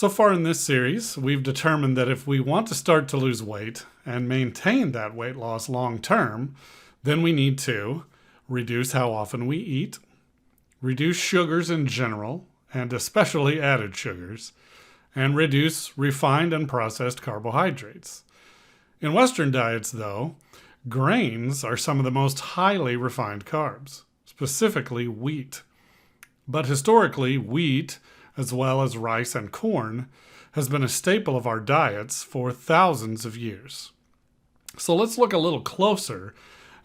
So far in this series, we've determined that if we want to start to lose weight and maintain that weight loss long term, then we need to reduce how often we eat, reduce sugars in general, and especially added sugars, and reduce refined and processed carbohydrates. In Western diets, though, grains are some of the most highly refined carbs, specifically wheat. But historically, wheat, as well as rice and corn, has been a staple of our diets for thousands of years. So let's look a little closer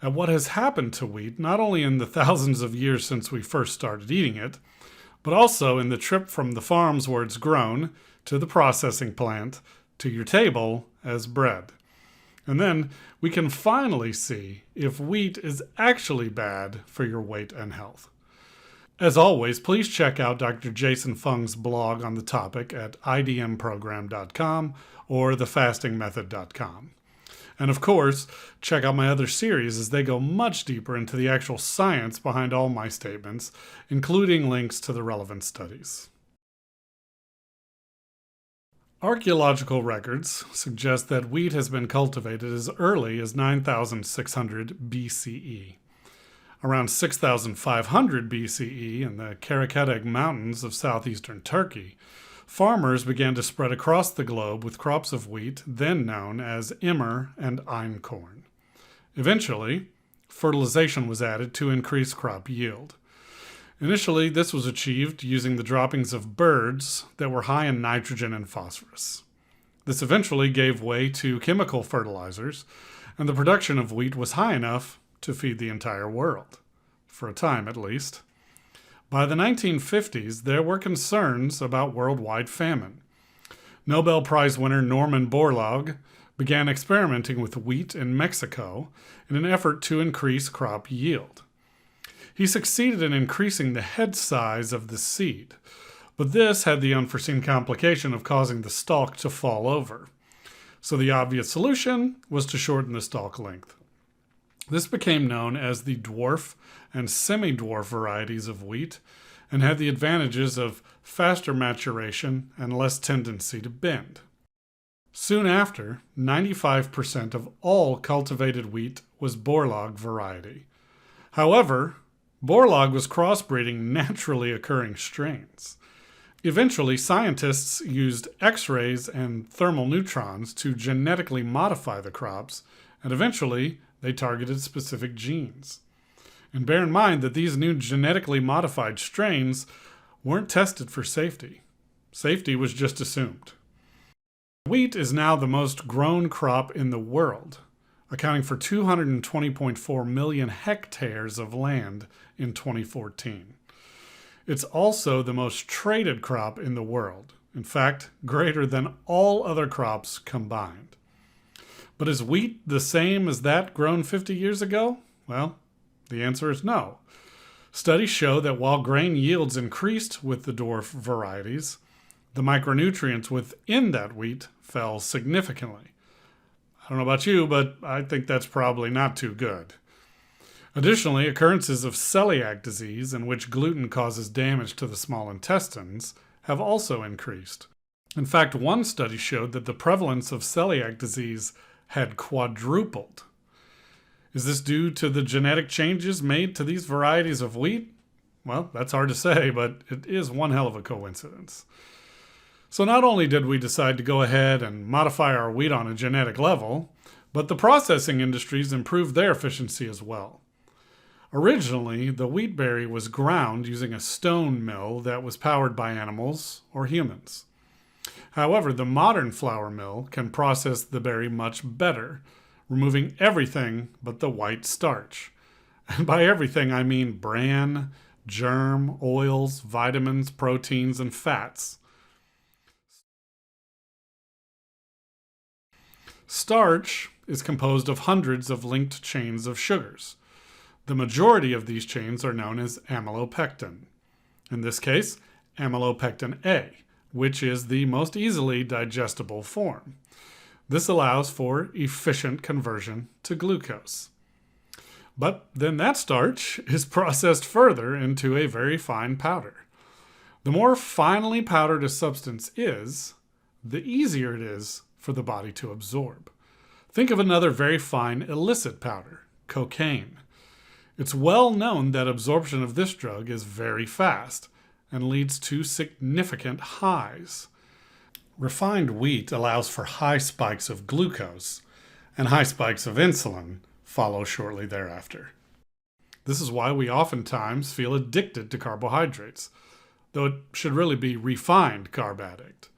at what has happened to wheat, not only in the thousands of years since we first started eating it, but also in the trip from the farms where it's grown to the processing plant to your table as bread. And then we can finally see if wheat is actually bad for your weight and health. As always, please check out Dr. Jason Fung's blog on the topic at idmprogram.com or thefastingmethod.com. And of course, check out my other series as they go much deeper into the actual science behind all my statements, including links to the relevant studies. Archaeological records suggest that wheat has been cultivated as early as 9,600 BCE. Around 6,500 BCE in the Karakatag Mountains of southeastern Turkey, farmers began to spread across the globe with crops of wheat then known as immer and einkorn. Eventually, fertilization was added to increase crop yield. Initially, this was achieved using the droppings of birds that were high in nitrogen and phosphorus. This eventually gave way to chemical fertilizers, and the production of wheat was high enough to feed the entire world, for a time at least. By the 1950s, there were concerns about worldwide famine. Nobel Prize winner Norman Borlaug began experimenting with wheat in Mexico in an effort to increase crop yield. He succeeded in increasing the head size of the seed, but this had the unforeseen complication of causing the stalk to fall over. So the obvious solution was to shorten the stalk length. This became known as the dwarf and semi-dwarf varieties of wheat and had the advantages of faster maturation and less tendency to bend. Soon after, 95% of all cultivated wheat was Borlaug variety. However, Borlaug was crossbreeding naturally occurring strains. Eventually, scientists used X-rays and thermal neutrons to genetically modify the crops, and eventually they targeted specific genes. And bear in mind that these new genetically modified strains weren't tested for safety. Safety was just assumed. Wheat is now the most grown crop in the world, accounting for 220.4 million hectares of land in 2014. It's also the most traded crop in the world, in fact, greater than all other crops combined. But is wheat the same as that grown 50 years ago? Well, the answer is no. Studies show that while grain yields increased with the dwarf varieties, the micronutrients within that wheat fell significantly. I don't know about you, but I think that's probably not too good. Additionally, occurrences of celiac disease, in which gluten causes damage to the small intestines, have also increased. In fact, one study showed that the prevalence of celiac disease had quadrupled. Is this due to the genetic changes made to these varieties of wheat? Well, that's hard to say, but it is one hell of a coincidence. So not only did we decide to go ahead and modify our wheat on a genetic level, but the processing industries improved their efficiency as well. Originally, the wheat berry was ground using a stone mill that was powered by animals or humans. However, the modern flour mill can process the berry much better, removing everything but the white starch. And by everything, I mean bran, germ, oils, vitamins, proteins, and fats. Starch is composed of hundreds of linked chains of sugars. The majority of these chains are known as amylopectin. In this case, amylopectin A, which is the most easily digestible form. This allows for efficient conversion to glucose. But then that starch is processed further into a very fine powder. The more finely powdered a substance is, the easier it is for the body to absorb. Think of another very fine illicit powder, cocaine. It's well known that absorption of this drug is very fast and leads to significant highs. Refined wheat allows for high spikes of glucose, and high spikes of insulin follow shortly thereafter. This is why we oftentimes feel addicted to carbohydrates, though it should really be refined carb addict.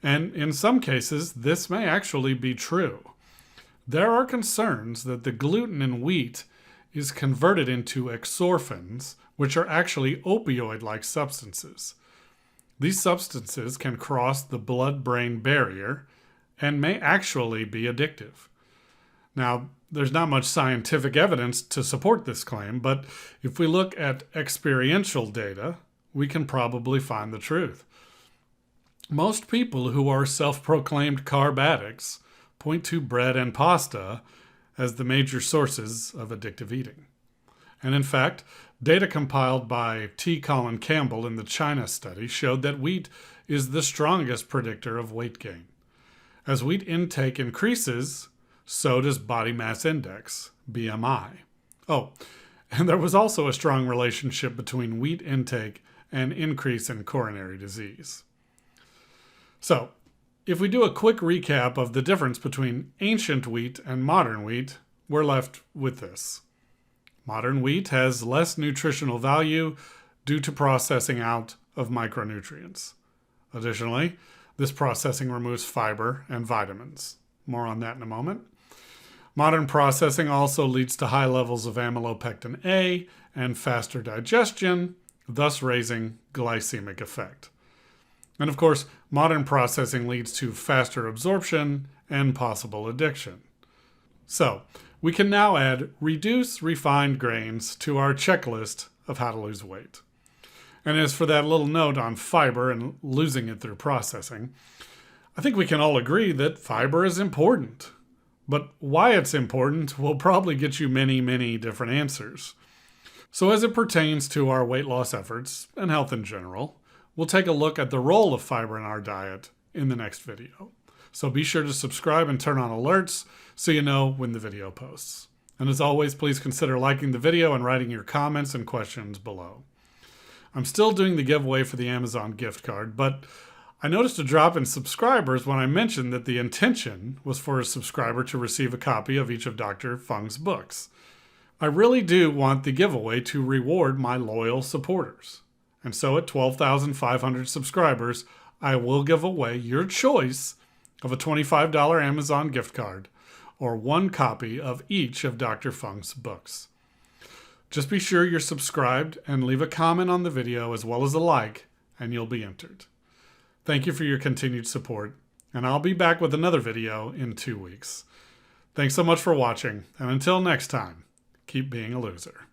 And in some cases, this may actually be true. There are concerns that the gluten in wheat is converted into exorphins, which are actually opioid-like substances. These substances can cross the blood-brain barrier and may actually be addictive. Now, there's not much scientific evidence to support this claim, but if we look at experiential data, we can probably find the truth. Most people who are self-proclaimed carb addicts point to bread and pasta as the major sources of addictive eating. And in fact, data compiled by T. Colin Campbell in the China study showed that wheat is the strongest predictor of weight gain. As wheat intake increases, so does body mass index, BMI. Oh, and there was also a strong relationship between wheat intake and increase in coronary disease. So, if we do a quick recap of the difference between ancient wheat and modern wheat, we're left with this. Modern wheat has less nutritional value due to processing out of micronutrients. Additionally, this processing removes fiber and vitamins. More on that in a moment. Modern processing also leads to high levels of amylopectin A and faster digestion, thus raising glycemic effect. And of course, modern processing leads to faster absorption and possible addiction. So, we can now add reduce refined grains to our checklist of how to lose weight. And as for that little note on fiber and losing it through processing, I think we can all agree that fiber is important. But why it's important will probably get you many, many different answers. So as it pertains to our weight loss efforts and health in general, we'll take a look at the role of fiber in our diet in the next video. So be sure to subscribe and turn on alerts so you know when the video posts. And as always, please consider liking the video and writing your comments and questions below. I'm still doing the giveaway for the Amazon gift card, but I noticed a drop in subscribers when I mentioned that the intention was for a subscriber to receive a copy of each of Dr. Fung's books. I really do want the giveaway to reward my loyal supporters. And so at 12,500 subscribers, I will give away your choice of a $25 Amazon gift card or one copy of each of Dr. Fung's books. Just be sure you're subscribed and leave a comment on the video as well as a like, and you'll be entered. Thank you for your continued support, and I'll be back with another video in 2 weeks. Thanks so much for watching, and until next time, keep being a loser.